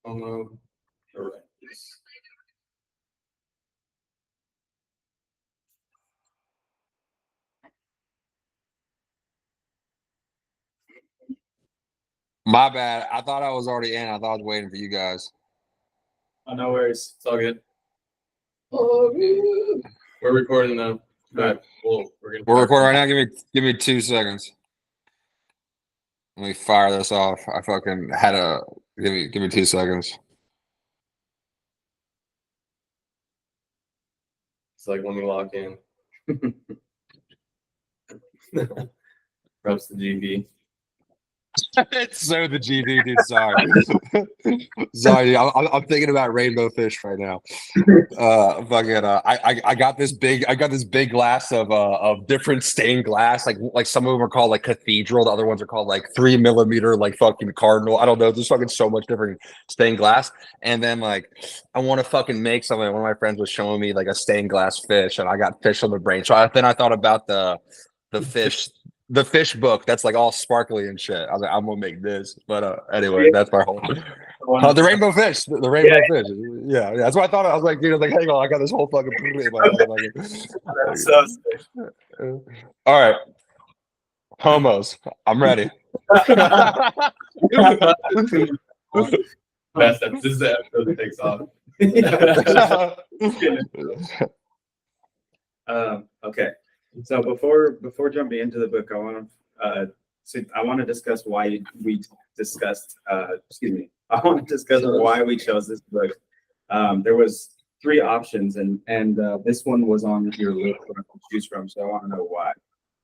Homo erectus. My bad. I thought I was already in. I thought I was waiting for you guys. Oh, no worries. It's all good. We're recording now. But we're recording right now. Give me 2 seconds. Let me fire this off. I fucking had a give me 2 seconds. It's like when we lock in. Props to GB. It's so the GD, dude. Sorry, sorry. I'm thinking about rainbow fish right now. I got this big glass of different stained glass. Like some of them are called like cathedral. The other ones are called like 3 millimeter, like fucking cardinal. I don't know. There's fucking so much different stained glass. And then like I want to fucking make something. One of my friends was showing me like a stained glass fish, and I got fish on the brain. So then I thought about the fish. The fish book that's like all sparkly and shit. I was like, I'm gonna make this, but anyway, that's my whole. The rainbow fish, the rainbow fish. Yeah, that's what I thought. I was like, dude, like, hang on, I got this whole fucking. All right, homos, I'm ready. Best this is the episode that takes off. Okay. So before jumping into the book, I want to discuss why we discussed. I want to discuss why we chose this book. There was 3 options, and this one was on your list to choose from. So I want to know why.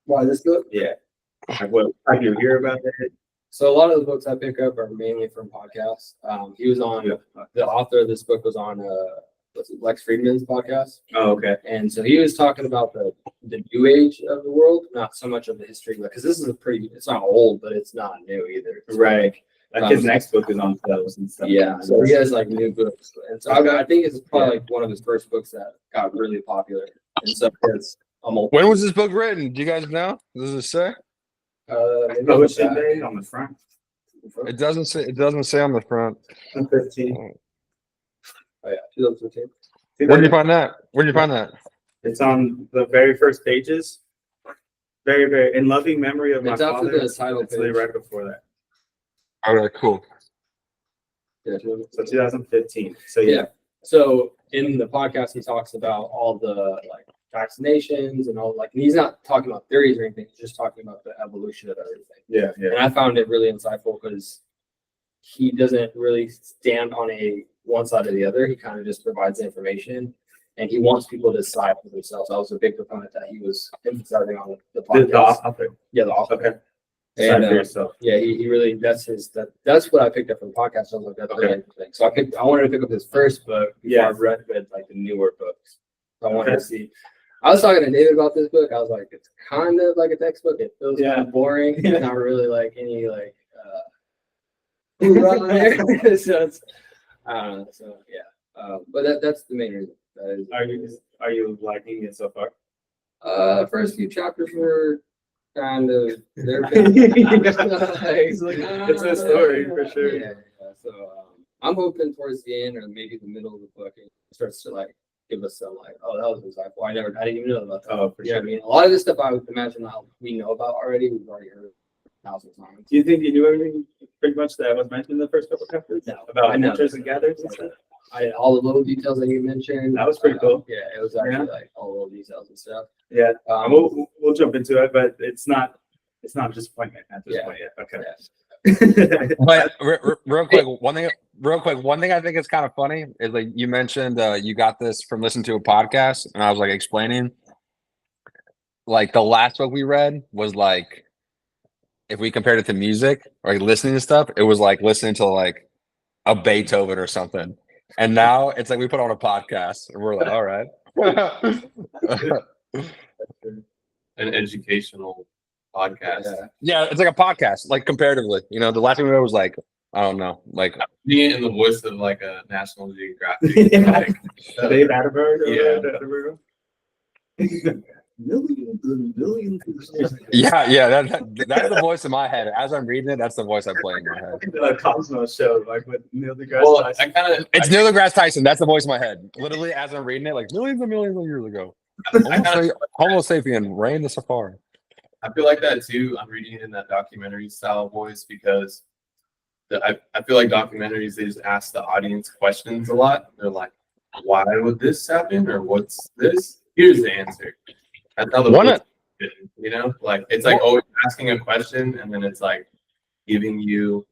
Why this book? Yeah. Have you hear about it? So a lot of the books I pick up are mainly from podcasts. He was on the author of this book was on Lex Friedman's podcast. Oh, okay. And so he was talking about the new age of the world, not so much of the history, because this is it's not old, but it's not new either. It's right. Like his next book is on those and stuff. Yeah. So he has like new books. And so I think it's probably like one of his first books that got really popular. And so it's when was this book written? Do you guys know? Does it say? Published date on the front. It doesn't say on the front. 2015. Oh yeah, 2015. Where did you find that? It's on the very first pages. Very, very in loving memory of my father. It's after the title page. page. Right before that. All right, cool. Yeah, so 2015. So yeah. So in the podcast, he talks about all the like vaccinations and all and he's not talking about theories or anything. He's just talking about the evolution of everything. Yeah. And I found it really insightful because he doesn't really stand on one side or the other. He kind of just provides information, and he wants people to decide for themselves. I was a big proponent that he was emphasizing on the podcast. The author. Yeah, the author. Okay. And for yourself. yeah, he really that's what I picked up from the podcast. I was like, that's really interesting. So I wanted to pick up his first book before I read like the newer books. So I wanted to see. I was talking to David about this book. I was like, it's kind of like a textbook. It feels kind of boring. It's not really like any like right there. So it's so yeah. But that's the main reason. Are you liking it so far? First few chapters were kind of it's a story for sure. Yeah. So I'm hoping towards the end or maybe the middle of the book it starts to like give us some like, oh, that was insightful. I didn't even know about that. Oh, for sure. I mean, a lot of this stuff I would imagine we know about already. We've already heard 1,000 times. Do you think you knew everything pretty much that was mentioned in the first couple chapters? No. About hunters and gatherers and stuff? All the little details that you mentioned. That was pretty cool. Yeah, it was actually like all the little details and stuff. Yeah. We'll jump into it, but it's not disappointment at this point yet. Okay. Yeah. But real quick, one thing I think is kind of funny is like you mentioned you got this from listening to a podcast, and I was like explaining like the last book we read was like if we compared it to music or like listening to stuff, it was like listening to like a Beethoven or something. And now it's like we put on a podcast and we're like, all right. An educational podcast. Yeah, it's like a podcast, like comparatively. You know, the last thing we read was like, I don't know, like being in the voice of like a National Geographic. Dave Attenborough. Yeah. millions and millions. Yeah, that's the voice in my head. As I'm reading it, that's the voice I'm playing in my head. The Cosmos show, like with Neil deGrasse Well, Tyson. I kind of, It's Neil deGrasse Tyson. That's the voice in my head. Literally, as I'm reading it, like millions and millions of years ago. Homo sapien reigned the safari. I feel like that too. I'm reading it in that documentary style voice because I feel like documentaries, they just ask the audience questions a lot. They're like, why would this happen? Or what's this? Here's the answer. That's how the One book's written, you know? Like, it's like always asking a question and then it's like giving you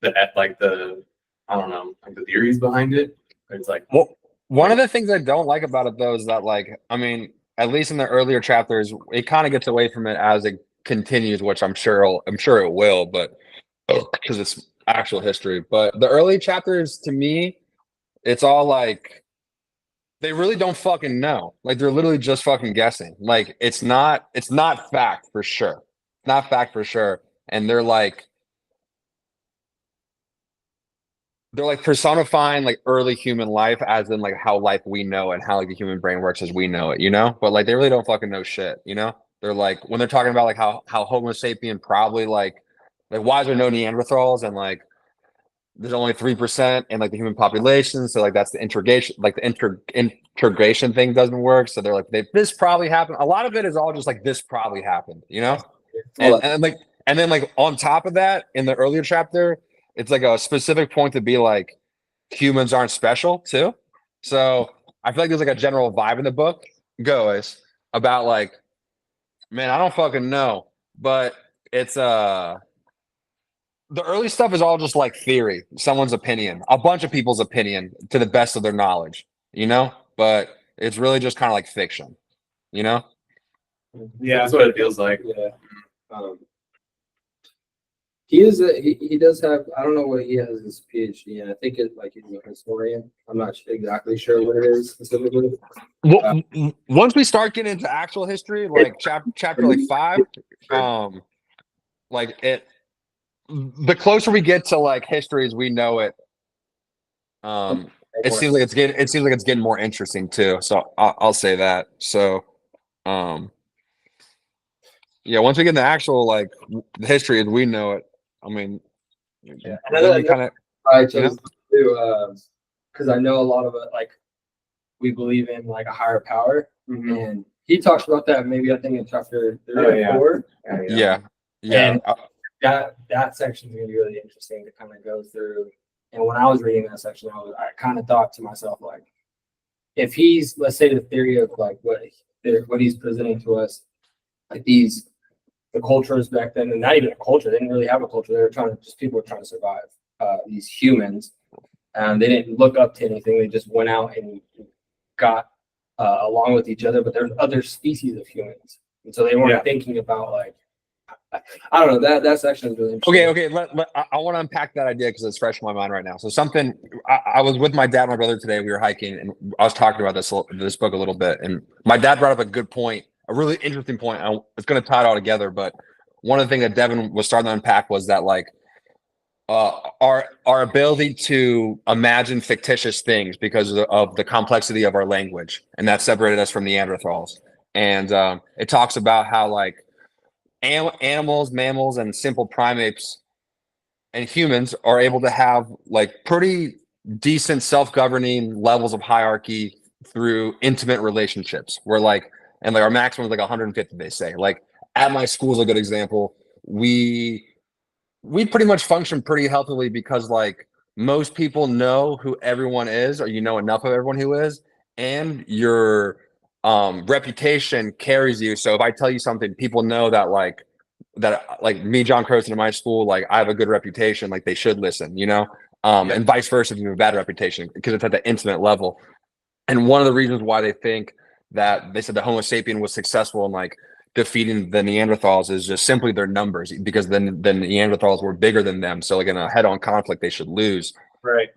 the, I don't know, like the theories behind it. It's like, Well, one of the things I don't like about it though is that, like, I mean, at least in the earlier chapters, it kind of gets away from it as it continues, which I'm sure it will, but because it's actual history. But the early chapters, to me, it's all like they really don't fucking know. Like they're literally just fucking guessing. Like it's not fact for sure. Not fact for sure. And they're like personifying like early human life as in like how life we know and how like the human brain works as we know it, you know? But like they really don't fucking know shit, you know? They're like when they're talking about like how Homo sapien probably like why is there no Neanderthals and like there's only 3% in like the human population, so like that's the integration, like the integration thing doesn't work. So they're like this probably happened. A lot of it is all just like this probably happened, you know? And then like on top of that, in the earlier chapter, it's like a specific point to be like humans aren't special too. So I feel like there's like a general vibe in the book goes about like, man, I don't fucking know, but it's the early stuff is all just like theory, someone's opinion, a bunch of people's opinion to the best of their knowledge, you know? But it's really just kind of like fiction, you know? Yeah, that's what it feels like. Yeah. He does have, I don't know what he has his PhD in. I think it's like he's a historian. I'm not exactly sure what it is specifically. Well, once we start getting into actual history, like chapter like 5, like the closer we get to like history as we know it, it seems like it's getting more interesting too. So I'll say that. So, yeah, once we get into actual like the history as we know it, I mean, Yeah. kind of I chose to because I know a lot of it, like we believe in like a higher power, and he talks about that maybe I think in chapter 3 or 4. yeah. And that section is gonna be really interesting to kind of go through. And when I was reading that section, I kind of thought to myself, like, if he's, let's say, the theory of like what he's presenting to us, like the cultures back then, and not even a culture, they didn't really have a culture. They were people were trying to survive. These humans, they didn't look up to anything. They just went out and got along with each other. But there's other species of humans, and so they weren't thinking about like, I don't know. That section is really interesting. Okay. I want to unpack that idea because it's fresh in my mind right now. So something I was with my dad and my brother today. We were hiking and I was talking about this book a little bit. And my dad brought up a good point, a really interesting point. It's going to tie it all together. But one of the things that Devin was starting to unpack was that like our ability to imagine fictitious things because of the complexity of our language, and that separated us from Neanderthals. And it talks about how like animals, mammals, and simple primates and humans are able to have like pretty decent self-governing levels of hierarchy through intimate relationships where like our maximum is like 150, they say. Like at my school is a good example. We pretty much function pretty healthily because like most people know who everyone is, or you know enough of everyone who is, and your reputation carries you. So if I tell you something, people know that like me, John Croson, in my school, like I have a good reputation, like they should listen, you know? And vice versa if you have a bad reputation, because it's at the intimate level. And one of the reasons why they think that they said the Homo sapien was successful in like defeating the Neanderthals is just simply their numbers, because then the Neanderthals were bigger than them. So like in a head-on conflict, they should lose. Right.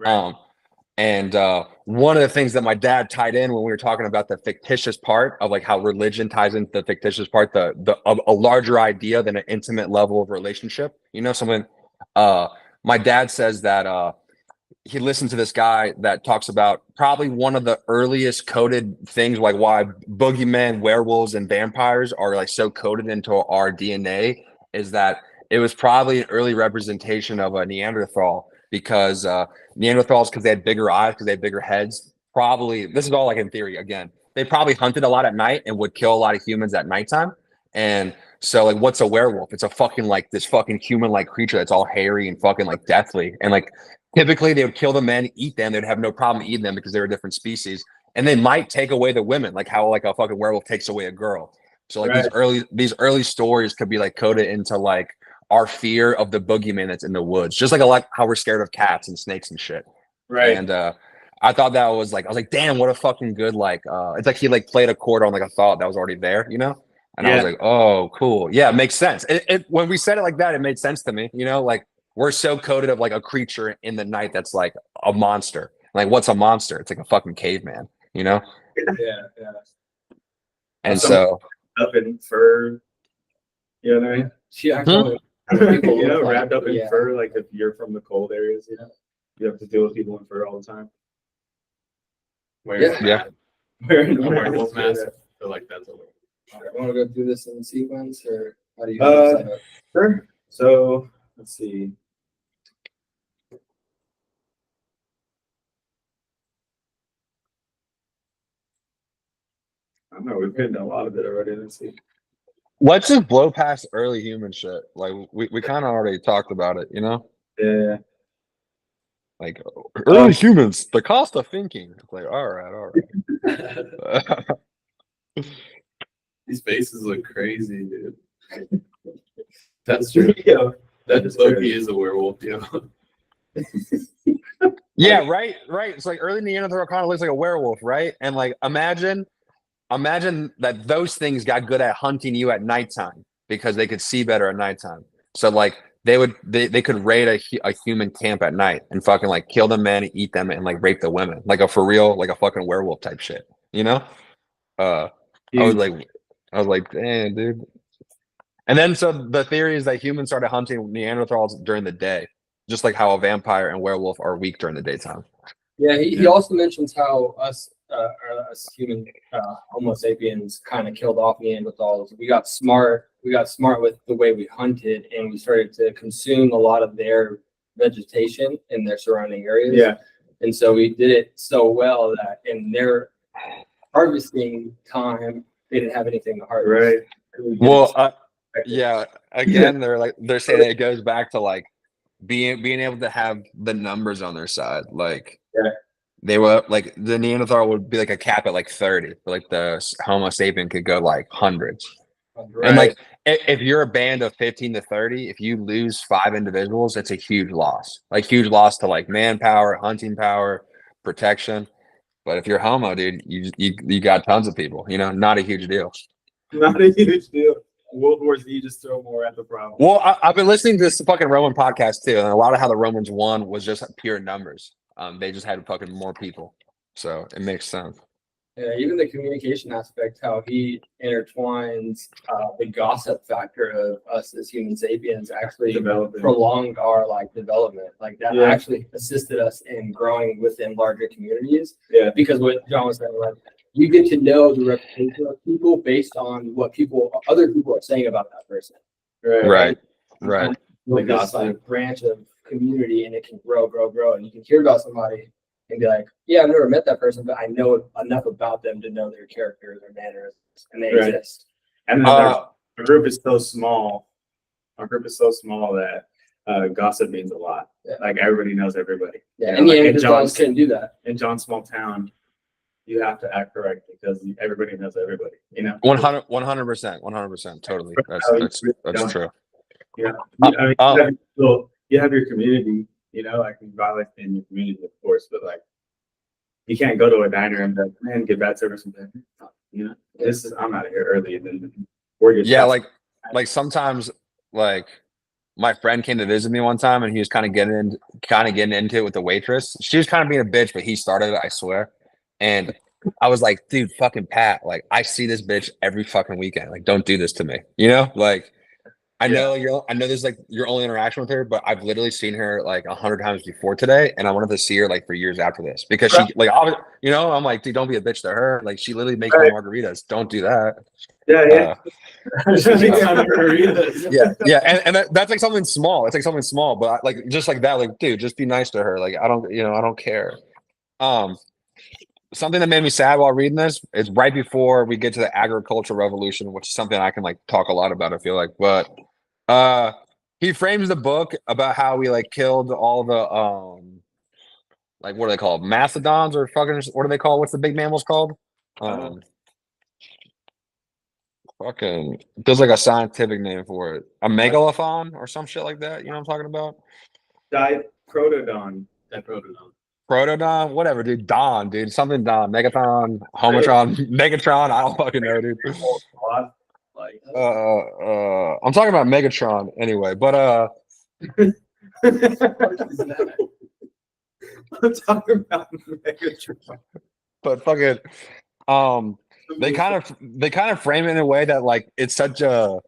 And one of the things that my dad tied in when we were talking about the fictitious part of like how religion ties into the fictitious part, a larger idea than an intimate level of relationship, you know, something. My dad says that he listened to this guy that talks about probably one of the earliest coded things, like why boogeymen, werewolves, and vampires are like so coded into our DNA, is that it was probably an early representation of a Neanderthal, because Neanderthals, because they had bigger eyes, because they had bigger heads. Probably, this is all like in theory again. They probably hunted a lot at night and would kill a lot of humans at nighttime. And so, like, what's a werewolf? It's a fucking like this fucking human-like creature that's all hairy and fucking like deathly. And like typically they would kill the men, eat them. They'd have no problem eating them because they were a different species. And they might take away the women, like how like a fucking werewolf takes away a girl. So like these early stories could be like coded into like our fear of the boogeyman that's in the woods, just like how we're scared of cats and snakes and shit. Right. And I thought that was like, I was like, damn, what a fucking good like. It's like he like played a chord on like a thought that was already there, you know. And I was like, oh, cool. Yeah, it makes sense. When we said it like that, it made sense to me, you know, like we're so coded of like a creature in the night that's like a monster. Like, what's a monster? It's like a fucking caveman, you know? Yeah. And so Up in fur, you know what I mean? She actually, You know, wrapped up in yeah. fur, like if you're from the cold areas, you know, you have to deal with people in fur all the time. Wearing Yeah. Wearing a werewolf masks, mask. yeah. I feel like that's a I want to go through this in sequence, or how do you? Sure. So let's see. I don't know. We've hit a lot of it already. Let's see. let's just blow past early human shit. Like we kind of already talked about it, you know? Yeah. Like early humans, the cost of thinking. It's like, all right. These faces look crazy, dude. That's true. Yeah. That is Loki crazy. is a werewolf, you know. Yeah, right. It's like early Neanderthal kind of looks like a werewolf, right? And like imagine that those things got good at hunting you at nighttime because they could see better at nighttime. So like they could raid a human camp at night and fucking like kill the men, eat them, and like rape the women, like a for real, like a fucking werewolf type shit, you know? I was like, damn, dude. And then so the theory is that humans started hunting Neanderthals during the day, just like how a vampire and werewolf are weak during the daytime. Yeah, he also mentions how us human Homo sapiens kind of killed off Neanderthals. We got smart with the way we hunted, and we started to consume a lot of their vegetation in their surrounding areas. Yeah. And so we did it so well that in their harvesting time, they didn't have anything to harvest. Right. Well, yeah, again, they're saying it goes back to like being able to have the numbers on their side. Like they were like the Neanderthal would be like a cap at like 30, but like the Homo sapien could go like hundreds. Right. And like if you're a band of 15 to 30, if you lose 5 individuals, it's a huge loss. Like huge loss to like manpower, hunting power, protection. But if you're Homo, dude, you got tons of people, you know, not a huge deal. Not a huge deal. World War Z, just throw more at the problem. Well, I've been listening to this fucking Roman podcast too, and a lot of how the Romans won was just pure numbers. They just had fucking more people, so it makes sense. Yeah, even the communication aspect, how he intertwines the gossip factor of us as human sapiens actually prolonged our like development. Like that actually assisted us in growing within larger communities. Yeah. Because what John was saying, like you get to know the reputation of people based on what other people are saying about that person. Right. Like this like branch of community, and it can grow, and you can hear about somebody and be like, yeah, I've never met that person, but I know enough about them to know their character, their manners, and they exist. And then our group is so small. Our group is so small that gossip means a lot. Yeah. Like everybody knows everybody. Yeah, and Neanderthals couldn't do that. In John's small town, you have to act correct because everybody knows everybody. You know, 100%, totally. That's true. Yeah, you have your community. You know, like you violate in your community, of course, but like you can't go to a diner and be like, man, get bad service and be like, you know, I'm out of here early, and then like sometimes like my friend came to visit me one time and he was kind of getting into it with the waitress. She was kind of being a bitch, but he started it, I swear. And I was like, dude, fucking Pat, like I see this bitch every fucking weekend. Like, don't do this to me, you know? Like I know I know there's like your only interaction with her, but I've literally seen her like 100 times before today, and I wanted to see her like for years after this because she like I'm like, dude, don't be a bitch to her. Like she literally makes my margaritas. Don't do that. Yeah. Yeah, and that's like something small. It's like something small, but like just like that, like dude, just be nice to her. Like I don't care. Something that made me sad while reading this is right before we get to the agricultural revolution, which is something I can like talk a lot about, I feel like. But he frames the book about how we like killed all the like what are they called? Mastodons or fucking what are they called? What's the big mammals called? Fucking there's like a scientific name for it. A megalodon or some shit like that. You know what I'm talking about? Diprotodon. Protodon, whatever, dude. Don, dude. Something Don. Megaton, Homatron, Megatron. I don't fucking know, dude. Like, I'm talking about Megatron anyway, but I'm talking about Megatron. but fucking they kind of frame it in a way that like it's such a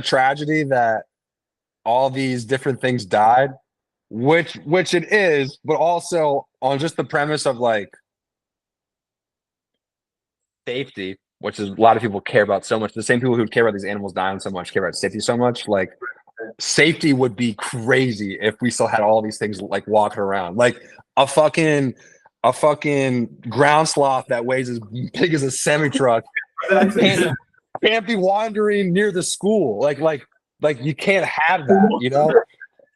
tragedy that all these different things died, which it is, but also on just the premise of like safety, which is a lot of people care about so much. The same people who care about these animals dying so much care about safety so much. Like safety would be crazy if we still had all these things like walking around. Like a fucking ground sloth that weighs as big as a semi truck can't be wandering near the school. Like you can't have that, you know?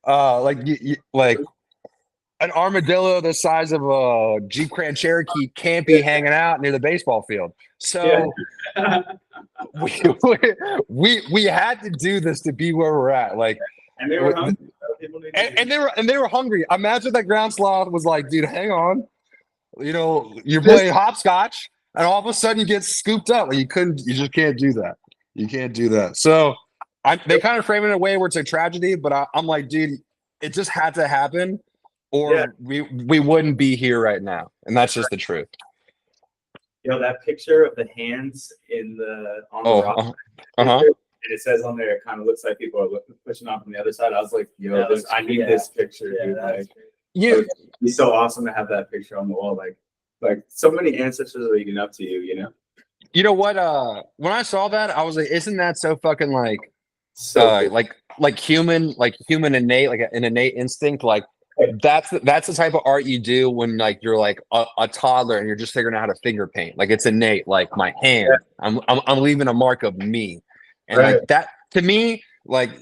Like you like an armadillo the size of a Jeep Grand Cherokee can't be hanging out near the baseball field. So we had to do this to be where we're at. Like, and they were hungry. And they were hungry. Imagine that ground sloth was like, dude, hang on. You know, you're playing hopscotch, and all of a sudden you get scooped up. Like you just can't do that. You can't do that. So they kind of frame it in a way where it's a tragedy, but I'm like, dude, it just had to happen, or we wouldn't be here right now. And that's just the truth. You know, that picture of the hands on the rock, and it says on there, it kind of looks like people are pushing off on the other side. I was like, yo, I need this picture, dude. Like, it'd be so awesome to have that picture on the wall. Like so many ancestors are leading up to you, you know? You know what? When I saw that, I was like, isn't that so fucking like, cool. like human innate, like an innate instinct? Like that's the type of art you do when like you're like a toddler and you're just figuring out how to finger paint. Like it's innate. Like my hand, I'm leaving a mark of me, and like that to me. Like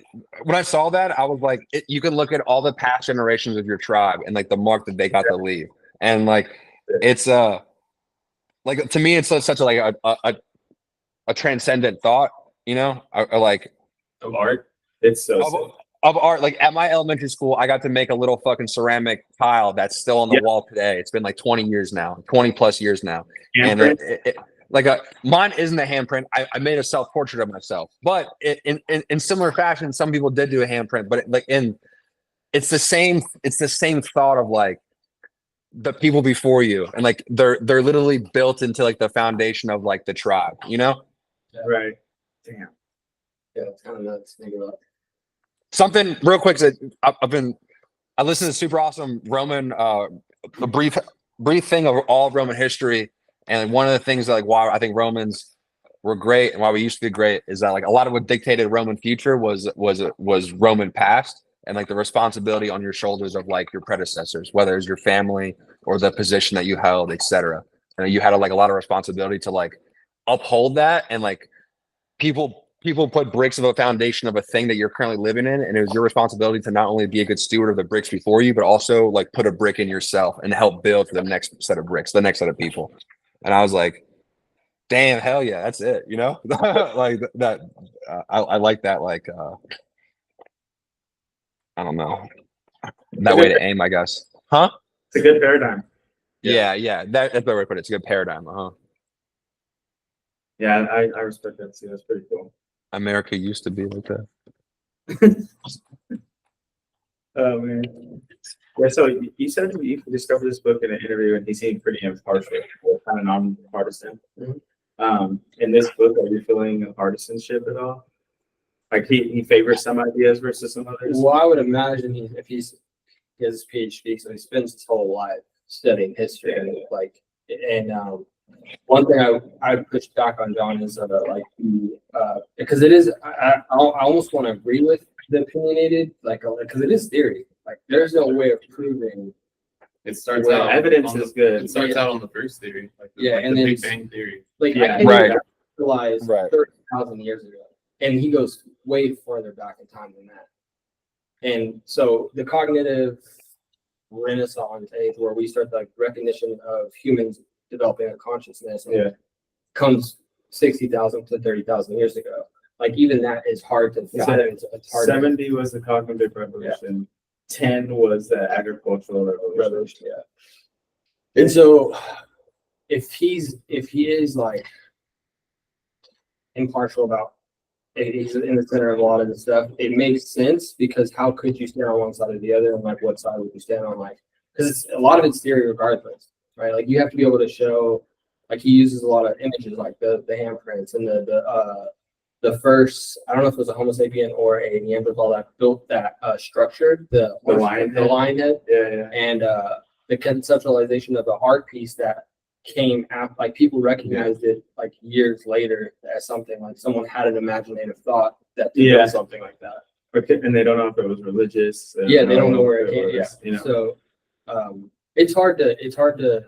when I saw that, I was like, you can look at all the past generations of your tribe and like the mark that they got to leave, and like it's like to me, it's such a like a transcendent thought, you know, or like of art. It's so of art. Like at my elementary school, I got to make a little fucking ceramic tile that's still on the wall today. It's been like 20 years now, 20 plus years now, and like mine isn't a handprint. I made a self portrait of myself, but in similar fashion, some people did do a handprint. But it's the same thought of like the people before you, and like they're literally built into like the foundation of like the tribe, you know? Right. Damn. Yeah, it's kind of nuts to think about. Something real quick that I listened to super awesome Roman a brief thing of all of Roman history. And one of the things that like why I think Romans were great and why we used to be great is that like a lot of what dictated Roman future was Roman past, and like the responsibility on your shoulders of like your predecessors, whether it's your family or the position that you held, etc. And you had like a lot of responsibility to like uphold that, and like people put bricks of a foundation of a thing that you're currently living in, and it was your responsibility to not only be a good steward of the bricks before you, but also like put a brick in yourself and help build for the next set of bricks, the next set of people. And I was like, damn, hell yeah, that's it, you know? Like that I like that, like I don't know, that way to aim, I guess. Huh? It's a good paradigm. Yeah. That's the way to put it. It's a good paradigm. Yeah, I respect that too. That's pretty cool. America used to be like that. Oh man. Yeah, so you said you discovered this book in an interview, and he seemed pretty impartial, kind of non-partisan. In this book, are you feeling a partisanship at all? Like he favors some ideas versus some others. Well, I would imagine if he has his PhD, so he spends his whole life studying history, and one thing I push back on John is like because it is I almost want to agree with the opinionated, like because it is theory. Like there's no way of proving. It starts Well, out evidence on is the, good. It starts out on the first theory, Yeah, like and the then Big Bang theory. Like Yeah. I can't Right. even realize Right. 30,000 years ago, and he goes way further back in time than that. And so the cognitive renaissance age, where we start the recognition of humans developing a consciousness, Yeah. comes 60,000 to 30,000 years ago. Like even that is hard to Yeah. fathom. It's hard. 70 was the cognitive revolution. 10 was the agricultural revolution. Yeah. And so if he is like impartial about he's in the center of a lot of this stuff, it makes sense, because how could you stand on one side or the other, and like what side would you stand on? Like, because a lot of it's theory regardless, right? Like you have to be able to show, like he uses a lot of images like the handprints and the first, I don't know if it was a Homo sapien or a Neanderthal that built that structure, the lion head, Yeah. and the conceptualization of the art piece that came out, like people recognized it like years later as something like someone had an imaginative thought that to build something like that. Okay, and they don't know if it was religious. Yeah, they don't know where it came. Yeah, was, you know. so it's hard to.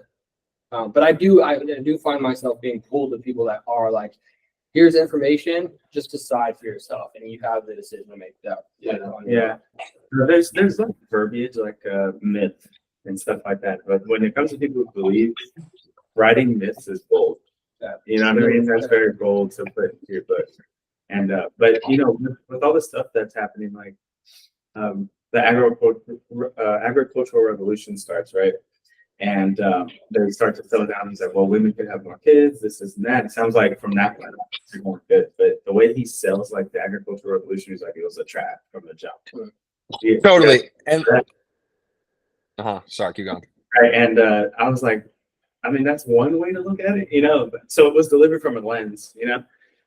But I do find myself being pulled to people that are like, here's information, just decide for yourself, and you have the decision to make that. Yeah. There's like verbiage like myth and stuff like that, but when it comes to people who believe, writing myths is bold. You know what I mean? That's very bold to put into your book. And but you know, with all the stuff that's happening, like the agricultural revolution starts, right? And they start to settle down. He's like, well, women could have more kids, this and that. It sounds like from that point on, it's going good. But the way he sells like the agricultural revolution, he's like, it was a trap from the jump. Yeah, Totally. And sorry, keep going. right. And I was like, I mean, that's one way to look at it, you know. So it was delivered from a lens, you know.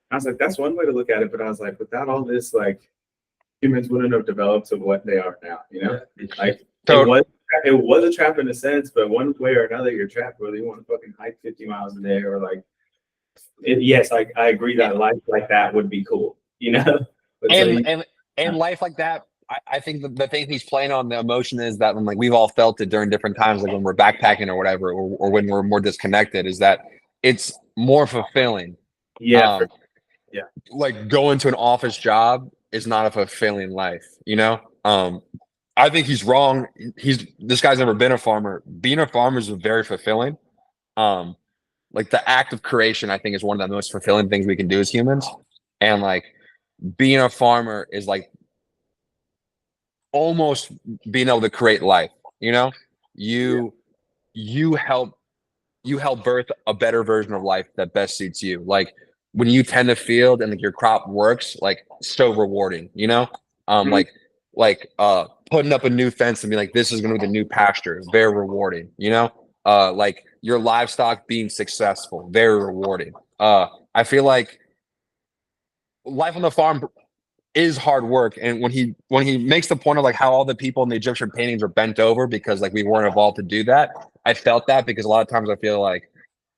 I was like, that's one way to look at it. But I was like, without all this, like, humans wouldn't have developed to what they are now, you know. Like it was a trap in a sense, but one way or another, you're trapped. Whether you want to fucking hike 50 miles a day or like, yes, I agree that life like that would be cool, you know. But and life like that. I think the thing he's playing on the emotion is that when like we've all felt it during different times, like when we're backpacking or whatever, or when we're more disconnected, is that it's more fulfilling. Yeah. Like going to an office job is not a fulfilling life, you know? I think he's wrong. This guy's never been a farmer. Being a farmer is very fulfilling. Like the act of creation, I think, is one of the most fulfilling things we can do as humans. And like being a farmer is like almost being able to create life, you know. You help birth a better version of life that best suits you. Like when you tend a field and like your crop works, like so rewarding, you know. Like putting up a new fence and be like, this is gonna be the new pasture, very rewarding, you know. Like your livestock being successful, very rewarding. I feel like life on the farm is hard work, and when he makes the point of like how all the people in the Egyptian paintings are bent over because like we weren't evolved to do that, I felt that, because a lot of times I feel like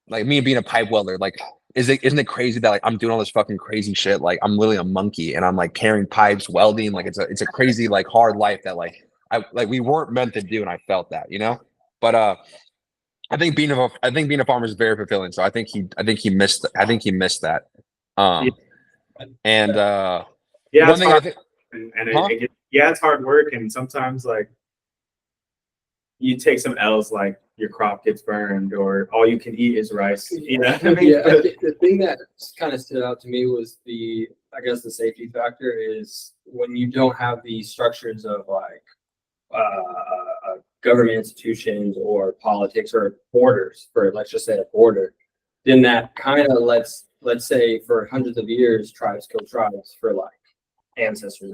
me being a pipe welder, like isn't it crazy that like I'm doing all this fucking crazy shit, like I'm literally a monkey and I'm like carrying pipes, welding, like it's a crazy like hard life that like we weren't meant to do, and I felt that, you know. But I think being a farmer is very fulfilling, so I think he missed that. And yeah, one thing I think, it's hard work, and sometimes like you take some L's, like your crop gets burned, or all you can eat is rice. You know what I mean? Yeah, I think the thing that kind of stood out to me was the safety factor is when you don't have the structures of like government institutions or politics or borders, for let's just say a border, then that kind of let's say for hundreds of years tribes kill tribes for like ancestors.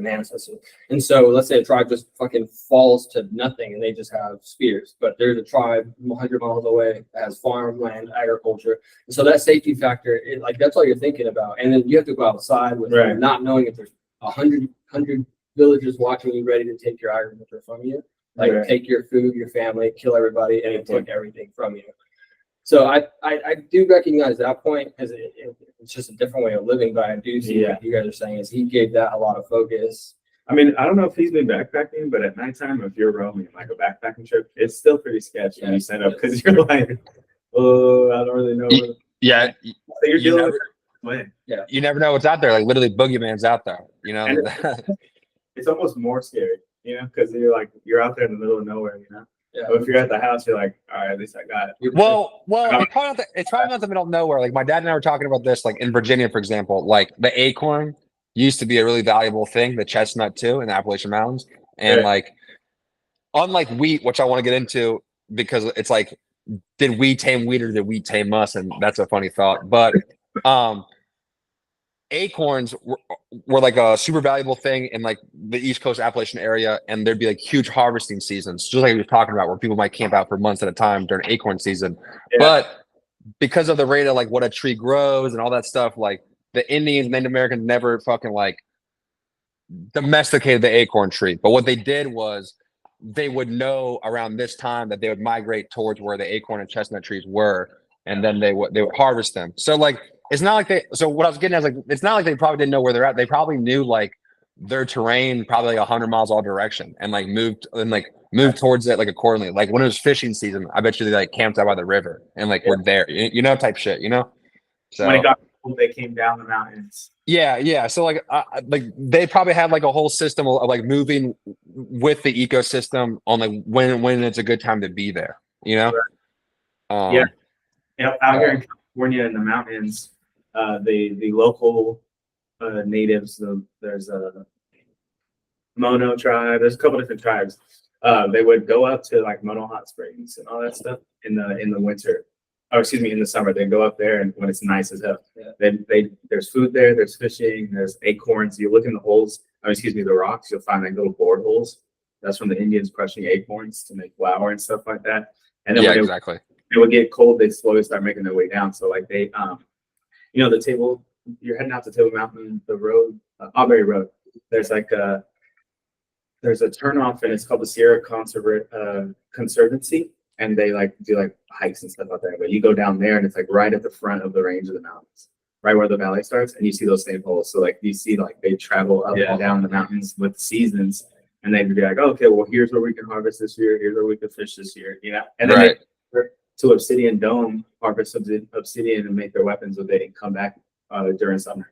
And so let's say a tribe just fucking falls to nothing and they just have spears, but there's a tribe 100 miles away that has farmland, agriculture. And so that safety factor, like that's all you're thinking about. And then you have to go outside with not knowing if there's 100 villagers watching you, ready to take your agriculture from you. Like Right. take your food, your family, kill everybody, and take everything from you. So I do recognize that point as it's just a different way of living, but I do see what you guys are saying is he gave that a lot of focus. I mean, I don't know if he's been backpacking, but at nighttime, if you're roaming like a backpacking trip, it's still pretty sketchy when you set up because you're like, oh, I don't really know. Yeah, So you're you dealing never, with it. you never know what's out there. Like literally, boogeyman's out there. You know. And it's almost more scary, you know, because you're out there in the middle of nowhere, you know. Yeah. But if you're at the house, you're like, all right, at least I got it. Well, it's probably not the middle of nowhere. Like my dad and I were talking about this, like in Virginia, for example, like the acorn used to be a really valuable thing, the chestnut too, in the Appalachian Mountains. And like, unlike wheat, which I want to get into because it's like, did we tame wheat or did we tame us? And that's a funny thought. But acorns were like a super valuable thing in like the East Coast Appalachian area, and there'd be like huge harvesting seasons, just like we were talking about, where people might camp out for months at a time during acorn season. Yeah. But because of the rate of like what a tree grows and all that stuff, like the Indians, Native Americans never fucking like domesticated the acorn tree. But what they did was they would know around this time that they would migrate towards where the acorn and chestnut trees were, and then they would harvest them. So like it's not like so what I was getting at is like it's not like they probably didn't know where they're at. They probably knew like their terrain probably like 100 miles all direction and like moved towards it like accordingly. Like when it was fishing season, I bet you they like camped out by the river and like were there, you know, type shit, you know. So When it got cold, they came down the mountains. yeah. So like they probably have like a whole system of like moving with the ecosystem on like when it's a good time to be there, you know. Yeah. Out here in California in the mountains, the local natives, there's a Mono tribe. There's a couple different tribes. They would go up to like Mono hot springs and all that stuff in the winter. Oh, excuse me, in the summer. They go up there and when it's nice as hell. Yeah. There's food there. There's fishing. There's acorns. You look in the holes. Oh, excuse me, the rocks. You'll find like little board holes. That's from the Indians crushing acorns to make flour and stuff like that. And then Yeah, when exactly. it would get cold, they slowly start making their way down. So like they, you know, the table, you're heading out to Table Mountain, the road, Auberry Road. There's like there's a turnoff and it's called the Sierra Conservancy. And they like do like hikes and stuff out there. But you go down there and it's like right at the front of the range of the mountains, right where the valley starts. And you see those same holes. So like you see like they travel up and down the mountains with the seasons. And they'd be like, oh, okay, well, here's where we can harvest this year. Here's where we can fish this year, you know? And then they to Obsidian Dome, harvest obsidian and make their weapons with it and come back during summer.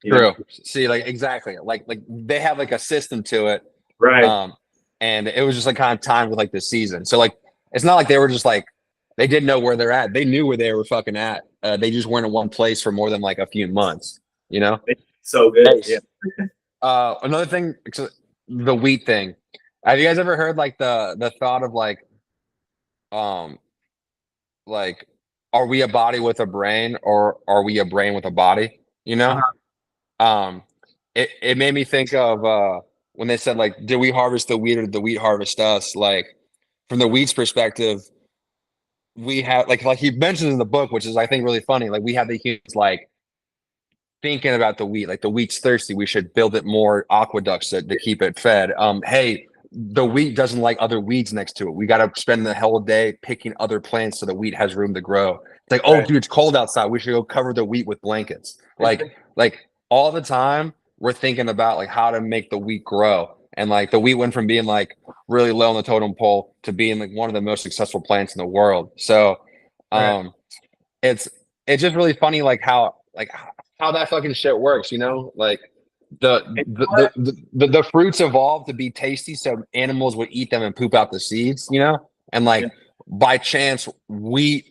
True. See, like exactly. Like they have like a system to it. Right. And it was just like kind of timed with like the season. So like it's not like they were just like they didn't know where they're at. They knew where they were fucking at. They just weren't in one place for more than like a few months, you know? So good. Hey, yeah. Another thing, the wheat thing. Have you guys ever heard like the thought of like are we a body with a brain or are we a brain with a body? You know? It made me think of when they said like, did we harvest the wheat or did the wheat harvest us? Like from the wheat's perspective, we have like he mentions in the book, which is I think really funny. Like we have the humans like thinking about the wheat, like the wheat's thirsty. We should build it more aqueducts to keep it fed. Hey, the wheat doesn't like other weeds next to it. We got to spend the whole day picking other plants so the wheat has room to grow. It's like, oh, dude, it's cold outside. We should go cover the wheat with blankets. Like all the time, we're thinking about like how to make the wheat grow. And like the wheat went from being like really low on the totem pole to being like one of the most successful plants in the world. So it's just really funny like how that fucking shit works, you know? Like the fruits evolved to be tasty so animals would eat them and poop out the seeds, you know? And like by chance wheat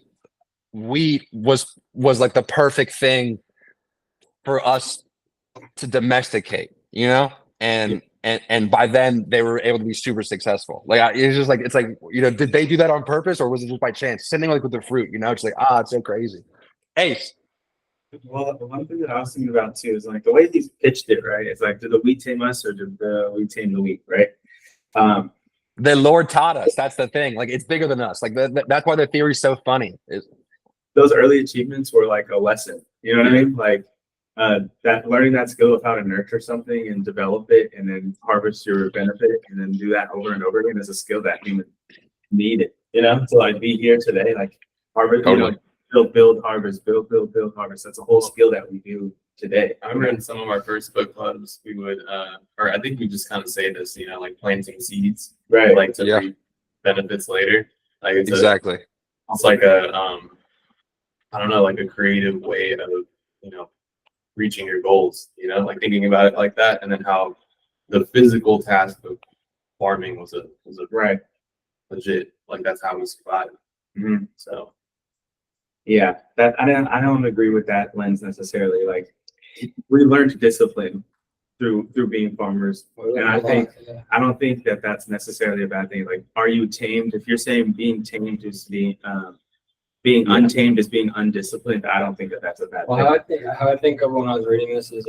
was like the perfect thing for us to domesticate, you know? And by then they were able to be super successful. Like it's just like it's like, you know, did they do that on purpose or was it just by chance? Same thing like with the fruit, you know, it's like it's so crazy. Ace. Well, the one thing that I was thinking about too is like the way he's pitched it, right? It's like, did the wheat tame us or did the wheat tame the wheat, right? The Lord taught us. That's the thing. Like it's bigger than us. Like that's why the theory is so funny. Those early achievements were like a lesson. You know what I mean? Like that learning that skill of how to nurture something and develop it and then harvest your benefit and then do that over and over again is a skill that humans need it, you know, to like be here today, like harvest, you know, build, harvest, build, harvest. That's a whole skill that we do today. I remember in some of our first book clubs, we would, or I think we just kind of say this, you know, like planting seeds, Right. like to reap benefits later. Like it's Exactly. it's like a, I don't know, like a creative way of, you know, reaching your goals, you know, like thinking about it like that. And then how the physical task of farming was a Right. legit, like that's how we survived. Mhm. So Yeah, that I don't agree with that lens necessarily. Like we learned discipline through being farmers, and I don't think that that's necessarily a bad thing. Like, are you tamed? If you're saying being tamed is being untamed is being undisciplined, I don't think that that's a bad Well, thing. how I think of when I was reading this is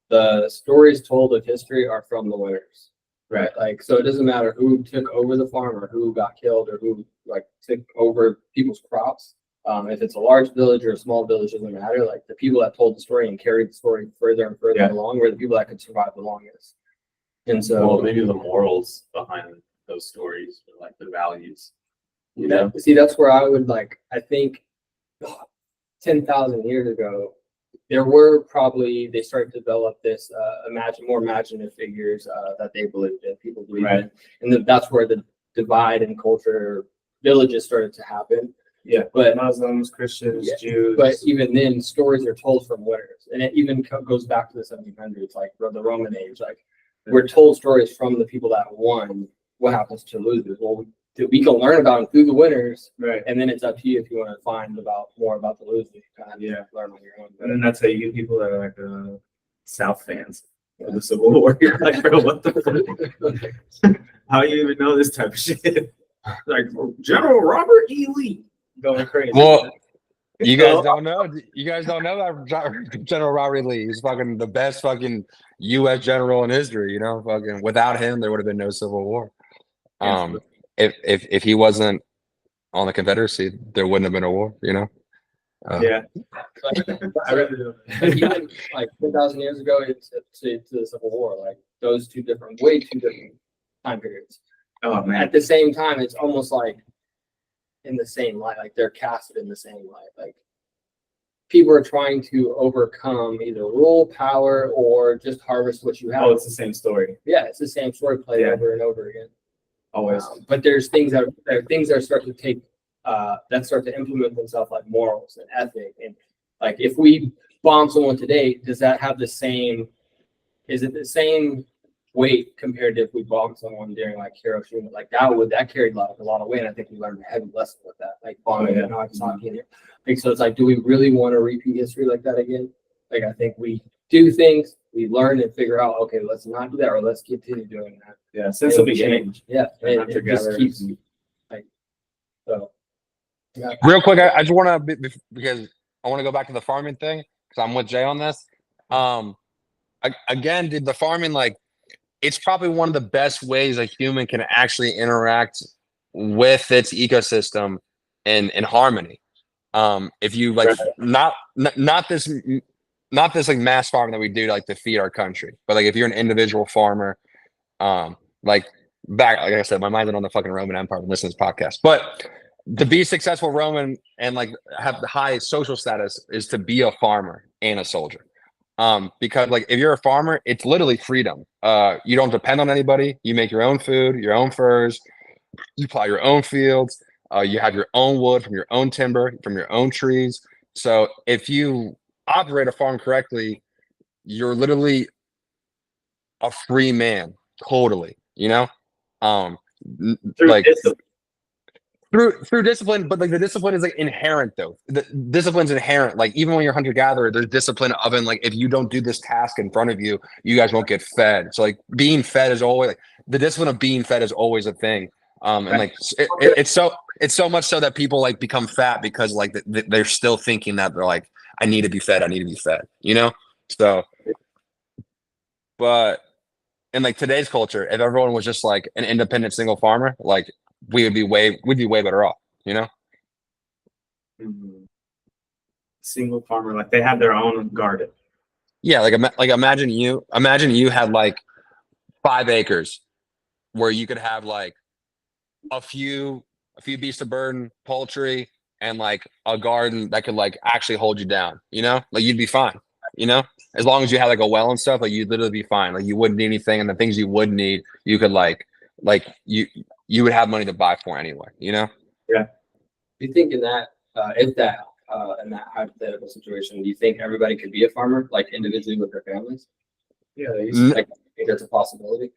the stories told of history are from the winners, right? Like, so it doesn't matter who took over the farm or who got killed or who like took over people's crops. If it's a large village or a small village, doesn't matter. Like the people that told the story and carried the story further and further along were the people that could survive the longest. And so, well, maybe the morals behind those stories, or like the values, you know. see, that's where I would like. I think 10,000 years ago, there were probably they started to develop this more imaginative figures that they believed in. People believed in, and that's where the divide in culture villages started to happen. Yeah, but Muslims, Christians, Jews. But even then, stories are told from winners, and it even goes back to the 1700s, like the Roman age. Like we're told stories from the people that won. What happens to losers? Well, we can learn about them through the winners, right? And then it's up to you if you want to find more about the losers. You kind of learn on your own. And then that's how you people that are like South fans of the Civil War. You're like, bro, what the fuck? How do you even know this type of shit? Like General Robert E. Lee going crazy. Well, you guys don't know. You guys don't know that General Robert Lee. He's fucking the best fucking U.S. general in history. You know, fucking without him, there would have been no Civil War. If he wasn't on the Confederacy, there wouldn't have been a war. You know. I read it. Even like 10,000 years ago, it's to the Civil War. Like those way two different time periods. Oh man! At the same time, it's almost like in the same light. Like they're casted in the same light. Like people are trying to overcome either rule, power, or just harvest what you have. Oh, it's the same story. Yeah, it's the same story played over and over again. Always. But there's things that start to take that start to implement themselves, like morals and ethic. And like if we bomb someone today, does that have the same? Is it the same weight compared to if we bombed someone during like Hiroshima? Like that carried a lot of weight. And I think we learned a heavy lesson with that, like bombing and Nagasaki. And like, so it's like, do we really want to repeat history like that again? Like I think we do things, we learn and figure out, okay, let's not do that, or let's continue doing that. Yeah, since the beginning. Yeah, and it just keeps like so. Yeah. Real quick, I just want to because I want to go back to the farming thing because I'm with Jay on this. Again, dude, the farming, like, it's probably one of the best ways a human can actually interact with its ecosystem in harmony. If you like, not this like mass farming that we do like to feed our country, but like if you're an individual farmer, like I said, my mind's on the fucking Roman Empire and listen to this podcast, but to be successful Roman and like have the high social status is to be a farmer and a soldier. Because like if you're a farmer, it's literally freedom. You don't depend on anybody. You make your own food, your own furs, you plow your own fields. You have your own wood from your own timber, from your own trees. So if you operate a farm correctly, you're literally a free man, totally. You know, through discipline, but like the discipline is like inherent though. The discipline's inherent. Like even when you're hunter-gatherer, there's discipline of it. Like if you don't do this task in front of you, you guys won't get fed. So like being fed is always like the discipline of being fed is always a thing. And like it's so much so that people like become fat because like they're still thinking that they're like, I need to be fed, you know? So, but in like today's culture, if everyone was just like an independent single farmer, like we'd be way better off, you know? Mm-hmm. single farmer, like they have their own garden. Yeah, like imagine you had like 5 acres where you could have like a few beasts of burden, poultry, and like a garden that could like actually hold you down, you know? Like you'd be fine, you know? As long as you had like a well and stuff, like you'd literally be fine. Like you wouldn't need anything, and the things you would need, you could like you would have money to buy for anyway, you know? Do you think in that, if that, in that hypothetical situation, do you think everybody could be a farmer, like individually with their families? Yeah, they Like, think that's a possibility?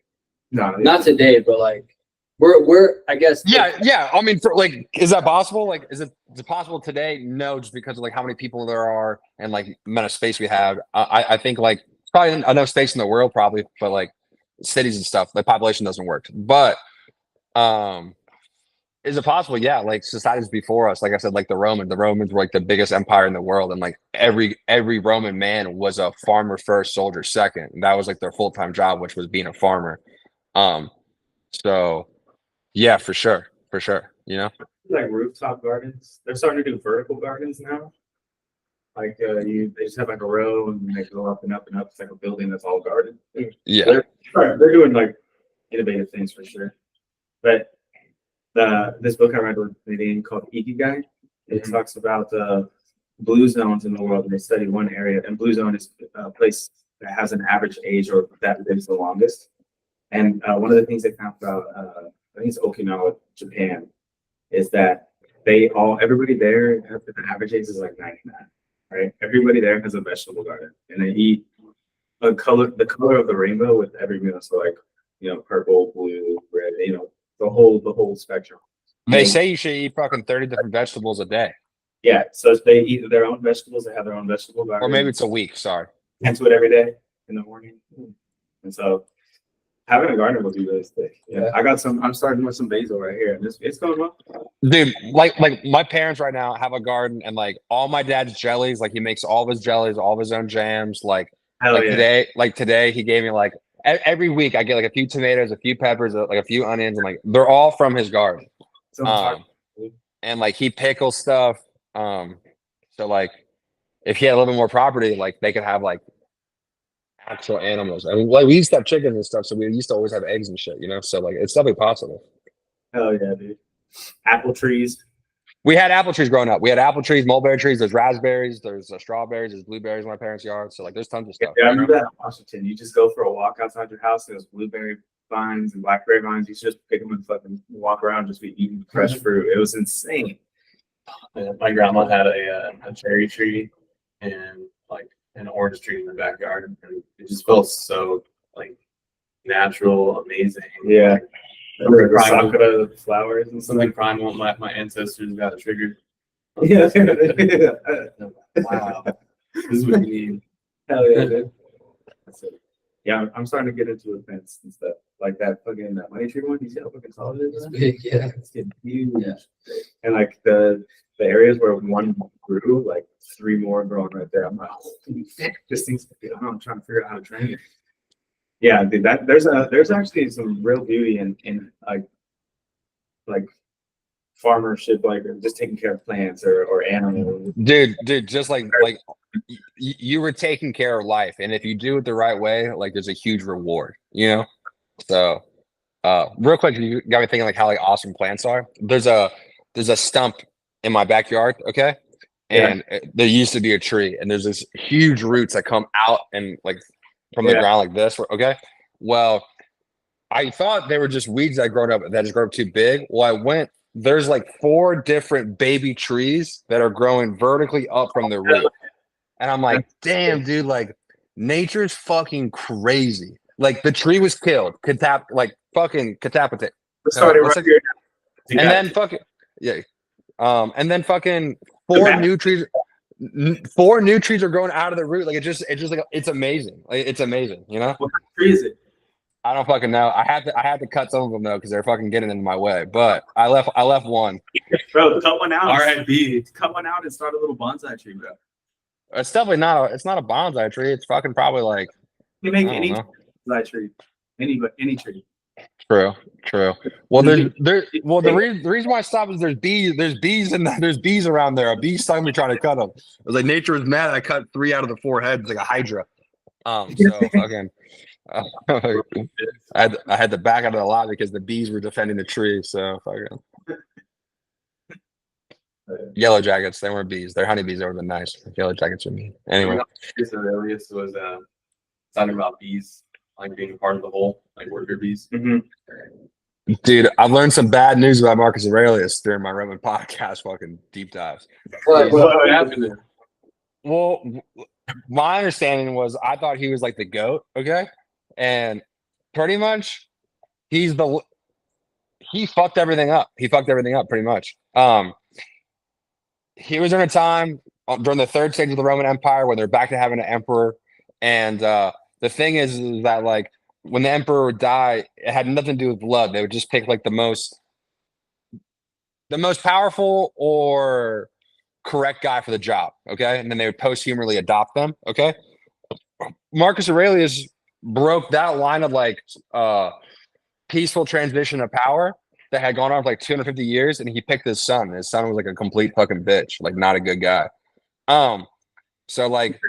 no, Not today, but like, we're, I guess. Yeah. I mean, for like, is that possible? Like, is it possible today? No, just because of like how many people there are and like the amount of space we have. I think like probably enough space in the world, probably, but like cities and stuff, the population doesn't work. But is it possible? Yeah, like societies before us, like I said, like the Romans were like the biggest empire in the world, and like every Roman man was a farmer first, soldier second. And that was like their full-time job, which was being a farmer. So yeah, for sure, you know. like rooftop gardens. They're starting to do vertical gardens now. Like they just have like a row and they go up and up and up. It's like a building that's all garden. Yeah, They're doing like innovative things for sure. But this book I read with Nadine called Ikigai, it talks about blue zones in the world, and they studied one area. And blue zone is a place that has an average age or that lives the longest. And one of the things they found about I think it's Okinawa, Japan, is that everybody there, the average age is like 99, right? Everybody there has a vegetable garden, and they eat the color of the rainbow with every meal. So like, you know, purple, blue, red, you know, the whole spectrum. they say you should eat fucking 30 different vegetables a day, Yeah, so they eat their own vegetables. They have their own vegetable garden. or maybe it's a week. Sorry. Tend to it every day in the morning, and so having a garden would be really sick. Yeah, I got some. I'm starting with some basil right here, and it's going well. Dude, like my parents right now have a garden, and like all my dad's jellies, like he makes all of his jellies, all of his own jams. Like today he gave me like every week I get like a few tomatoes, a few peppers, like a few onions, and like they're all from his garden. And like he pickles stuff. So like if he had a little bit more property, like they could have like actual animals. I mean, like we used to have chickens and stuff, so we used to always have eggs and shit, you know. So like it's definitely possible. Hell yeah, dude. Apple trees. We had apple trees growing up. We had apple trees, mulberry trees. There's raspberries. There's strawberries. There's blueberries in my parents' yard. So like, there's tons of stuff. Yeah, I remember that in Washington. You just go for a walk outside your house. There's blueberry vines and blackberry vines. You just pick them and fucking walk around, just be eating fresh fruit. It was insane. My grandma had a cherry tree and like an orange tree in the backyard, and it just felt so like natural, amazing. Yeah. Something primal, Sakura flowers and something primal my ancestors got triggered. Yeah. Wow, this is what you need. Hell yeah, dude. Yeah, I'm starting to get into events and stuff like that. Fucking that money tree one. You see how fucking solid it is? Big, yeah. It's getting huge. Yeah. And like the areas where one grew, like 3 more growing right there. I'm like, holy shit, this thing's. I don't know. I'm trying to figure out how to train it. Yeah, dude. There's actually some real beauty in like farmership, like just taking care of plants or animals. Dude, just like you were taking care of life, and if you do it the right way, like there's a huge reward, you know. So, real quick, you got me thinking like how like awesome plants are. There's a stump in my backyard, okay, and there used to be a tree, and there's this huge roots that come out and like from the ground like this. Okay, well, I thought they were just weeds that just grow up too big. Well, I went. There's like 4 different baby trees that are growing vertically up from the root. And I'm like, damn, dude, like nature's fucking crazy. Like the tree was killed, fucking catapitate. And then fucking and then fucking 4 new trees. 4 new trees are growing out of the root. Like it's just like it's amazing. Like, it's amazing, you know? What tree is it? I don't fucking know. I had to cut some of them though because they're fucking getting in my way. But I left one. Bro, cut one out. R.I.P. Cut one out and start a little bonsai tree, bro. It's definitely not a bonsai tree. It's fucking probably like You make I don't any know. bonsai tree, any tree. True. Well, the reason why I stopped is there's bees around there. A bee stung me trying to cut them. It was like nature was mad. I cut 3 out of the 4 heads like a hydra. So again, I had to back out of the lot because the bees were defending the tree. So fucking yellow jackets, they weren't bees. They're honeybees. They would have been nice. Yellow jackets are mean. Anyway, Marcus Aurelius was talking about bees like being a part of the whole, like worker bees. dude, I've learned some bad news about Marcus Aurelius during my Roman podcast fucking deep dives. What happened to him? Well, my understanding was I thought he was like the GOAT, okay? And pretty much he fucked everything up. He fucked everything up pretty much. He was during a time during the 3rd stage of the Roman Empire when they're back to having an emperor. And the thing is that like when the emperor would die, it had nothing to do with blood. They would just pick like the most powerful or correct guy for the job, okay? And then they would posthumely adopt them, okay? Marcus Aurelius broke that line of like peaceful transition of power that had gone on for like 250 years, and he picked his son. His son was like a complete fucking bitch, like not a good guy. So like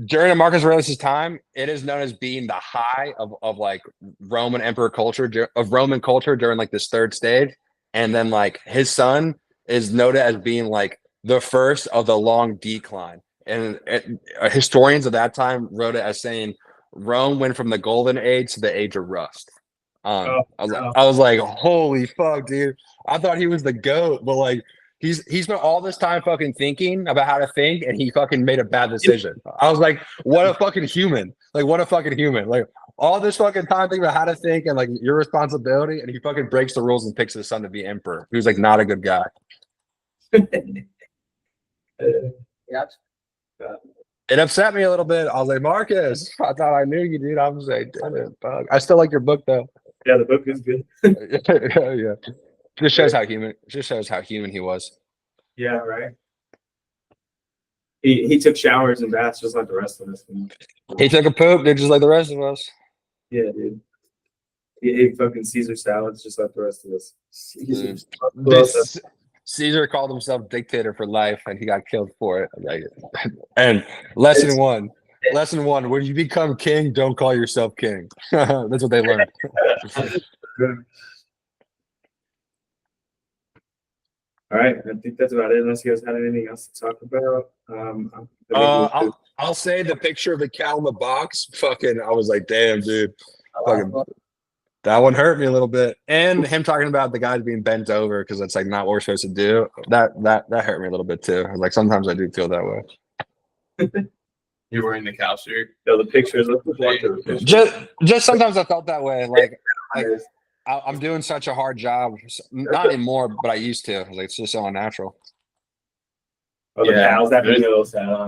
during Marcus Aurelius' time, it is known as being the high of like Roman emperor culture, of Roman culture during like this 3rd stage. And then like his son is noted as being like the first of the long decline. And historians of that time wrote it as saying Rome went from the golden age to the age of rust. I was like, holy fuck, dude. I thought he was the GOAT, but like he spent all this time fucking thinking about how to think, and he fucking made a bad decision. I was like, what a fucking human. Like, what a fucking human. Like all this fucking time thinking about how to think and like your responsibility, and he fucking breaks the rules and picks his son to be emperor. He was like not a good guy. Yeah. It upset me a little bit. I was like, Marcus, I thought I knew you, dude. I was like, damn it, fuck. I still like your book though. Yeah, the book is good. Yeah. Just shows how human he was. Yeah, right. He took showers and baths just like the rest of us. He took a poop, dude, just like the rest of us. Yeah, dude. He ate fucking Caesar salads just like the rest of us. Caesar called himself dictator for life, and he got killed for it. And lesson one: when you become king, don't call yourself king. That's what they learned. All right, I think that's about it. Unless you guys had anything else to talk about. I'll say the picture of the cow in the box. Fucking, I was like, damn, dude. Fucking, that one hurt me a little bit. And him talking about the guys being bent over because it's like not what we're supposed to do. That hurt me a little bit too. Like sometimes I do feel that way. You're wearing the cow shirt. No, the pictures. Just sometimes I felt that way. Like I'm doing such a hard job. Not anymore, but I used to. Like it's just so unnatural. Oh, the cows that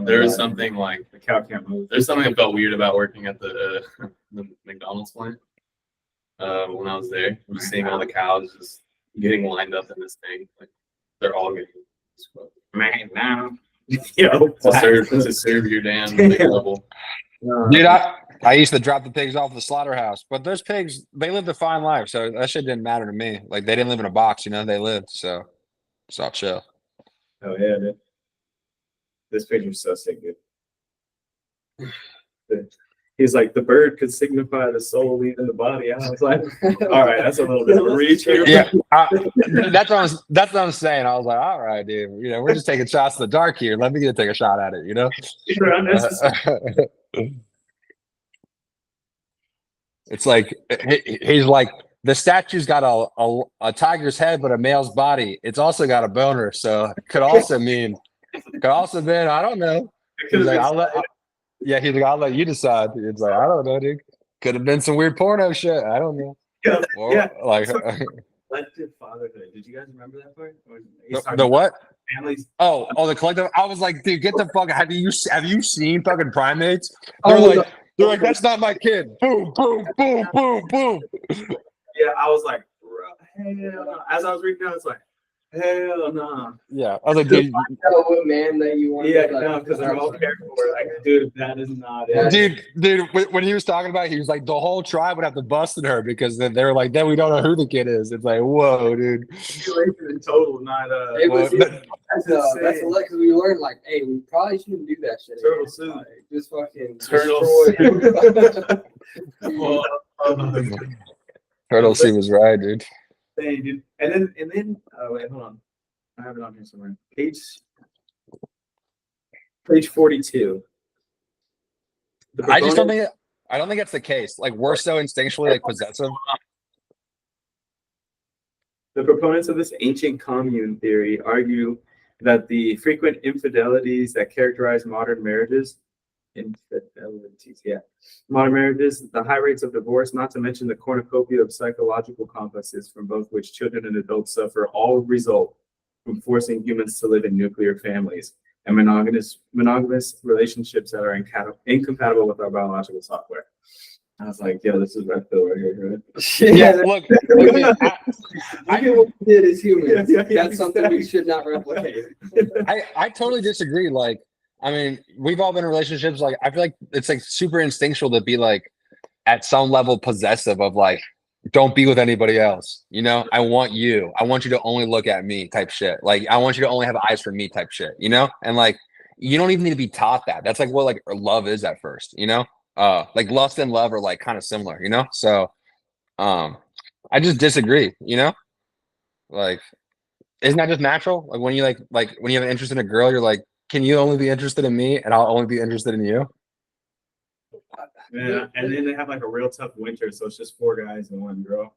there was something like the cow can't move. there's something that felt weird about working at the McDonald's plant. When I was there, just seeing all the cows just getting lined up in this thing, like they're all getting Man, now. to serve your damn big level. Dude, I used to drop the pigs off the slaughterhouse, but those pigs, they lived a fine life, so that shit didn't matter to me. Like they didn't live in a box, they lived, so I'll chill. Oh yeah, dude. This picture's so sick, dude. He's like, the bird could signify the soul leaving the body. I was like, all right, that's a little bit of a reach here. Yeah, that's what I'm saying. I was like, all right, dude. We're just taking shots in the dark here. Let me get to take a shot at it. It's like he's like the statue's got a tiger's head, but a male's body. It's also got a boner, so it could also mean I don't know. He's like, he's like, I'll let you decide. It's like, I don't know, dude. Could have been some weird porno shit. I don't know. Yeah. Like Collective fatherhood. Did you guys remember that part? The what? Families. Oh, the collective. I was like, dude, get the fuck. Have you seen fucking primates? They're like, that's not my kid. Boom, boom, boom, boom, boom. Yeah, I was like, bro, hell. As I was reading down, it's like, Hell no. Yeah, I was like, dude, Tell what man that you want. Yeah, like, no, because they're all careful. We're like, dude, that is not Yeah, it. dude, when he was talking about it, he was like, the whole tribe would have to bust in her because they were like, then we don't know who the kid is. It's like, whoa, dude. Population in total, not It was, Well, that's a lot because we learned like, hey, we probably shouldn't do that shit. Turtle soup. Like, just fucking Turtle destroy. Well, Turtle C was right, dude. Dang, dude. And then, wait, hold on. I have it on here somewhere. Page 42. The I just don't proponent- think I don't think that's the case. Like we're so instinctually like possessive. The proponents of this ancient commune theory argue that the frequent infidelities that characterize modern marriages, modern marriages, the high rates of divorce, not to mention the cornucopia of psychological complexes from both which children and adults suffer, all result from forcing humans to live in nuclear families and monogamous relationships that are incompatible with our biological software. I was like, yo, this is red pill right here, right? Yeah, look, I get what we did as humans. Yeah, That's something we should not replicate. I totally disagree. Like, I mean, we've all been in relationships. Like, I feel like it's like super instinctual to be like at some level possessive of like, don't be with anybody else. You know, I want you. I want you to only look at me type shit. Like, I want you to only have eyes for me type shit, you know? And like, you don't even need to be taught that. That's like what like love is at first, you know? Like lust and love are like kind of similar, you know? So, I just disagree, you know? Like, isn't that just natural? Like when you like when you have an interest in a girl, you're like, can you only be interested in me and I'll only be interested in you? Yeah, and then they have like a real tough winter, so it's just 4 guys and 1 girl.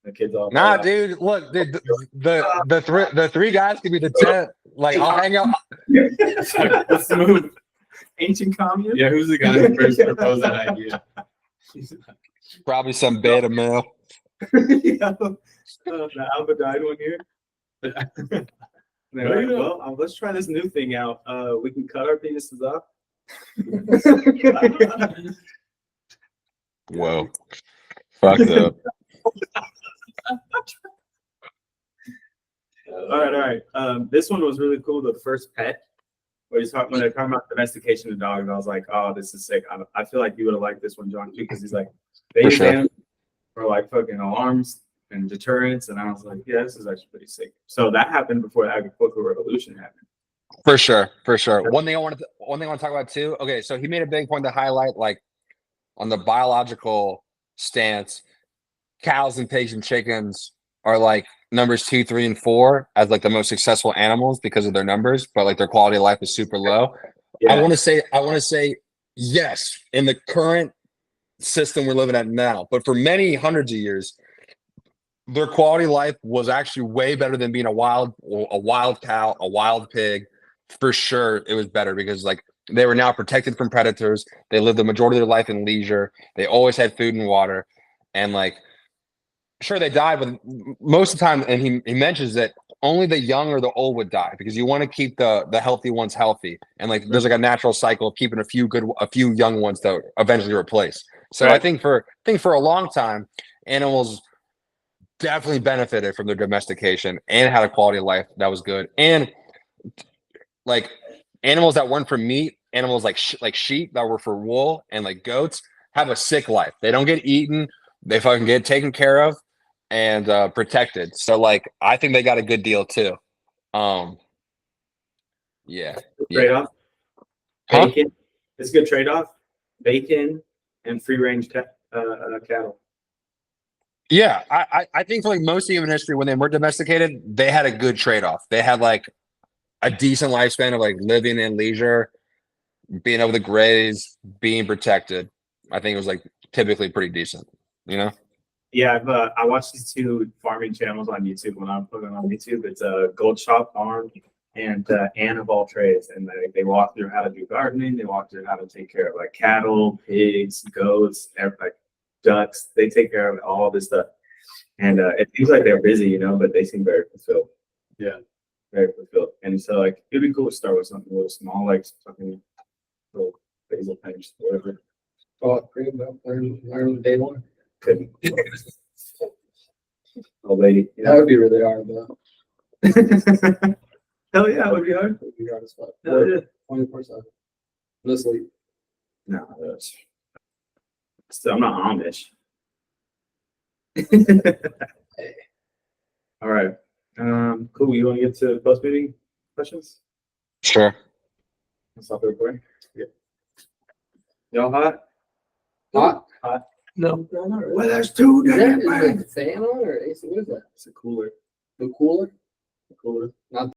The kids all Nah, dude, look, dude, the three guys could be the 10th. Like I'll hang out. Let's move. Ancient commune? yeah, who's the guy who first proposed that idea? Probably some beta male. Yeah. The Alpha died one year. They're like, well, let's try this new thing out. We can cut our penises off. Whoa. Fucked up. All right. This one was really cool. The first pet, when they're talking about domestication of dogs, I was like, oh, this is sick. I feel like you would have liked this one, John, too, because he's like, they For use sure. animals for like fucking alarms and deterrents, and I was like, yeah, this is actually pretty sick. So that happened before the agricultural revolution happened. For sure. One thing I want to talk about too. Okay, so he made a big point to highlight, like on the biological stance, cows and pigs and chickens are like numbers 2, 3, and 4 as like the most successful animals because of their numbers, but like their quality of life is super low. Yeah. I want to say yes, in the current system we're living at now, but for many hundreds of years, their quality of life was actually way better than being a wild cow, a wild pig. For sure, it was better because like they were now protected from predators. They lived the majority of their life in leisure. They always had food and water, and like, sure they died, but most of the time, and he mentions that only the young or the old would die because you want to keep the healthy ones healthy, and like there's like a natural cycle of keeping a few young ones to eventually replace. So Right. I think for a long time, animals definitely benefited from their domestication and had a quality of life that was good. And like animals that weren't for meat, animals like sheep that were for wool, and like goats have a sick life. They don't get eaten. They fucking get taken care of and protected. So like I think they got a good deal too. Yeah. Trade-off. Huh? Bacon. It's a good trade-off. Bacon and free-range cattle. Yeah, I think for like most of human history, when they were domesticated, they had a good trade-off. They had like a decent lifespan of like living in leisure, being able to graze, being protected. I think it was like typically pretty decent, you know? Yeah, I watched these 2 farming channels on YouTube when I'm putting on YouTube. It's a Gold Shop Farm and Ann of All Trades, and they walk through how to do gardening. They walk through how to take care of like cattle, pigs, goats, like ducks. They take care of all this stuff, and it seems like they're busy, you know, but they seem very fulfilled. Yeah. Very fulfilled. And so like it'd be cool to start with something a little small, like something little basil pinch, whatever. Oh, learn day one. Couldn't. Oh, lady. That would be really hard, though. Hell yeah, it would be hard. It'd be hard as fuck. Hell yeah. 24/7. No sleep. No, that's still, I'm not Amish. All right. Cool. You want to get to post meeting questions? Sure. I'll stop the recording. Yeah. Y'all hot? Hot? Hot. No, not really. Well, there's two Is damn that things. the fan on or AC? What is that? It's a cooler. The cooler? Cooler. Not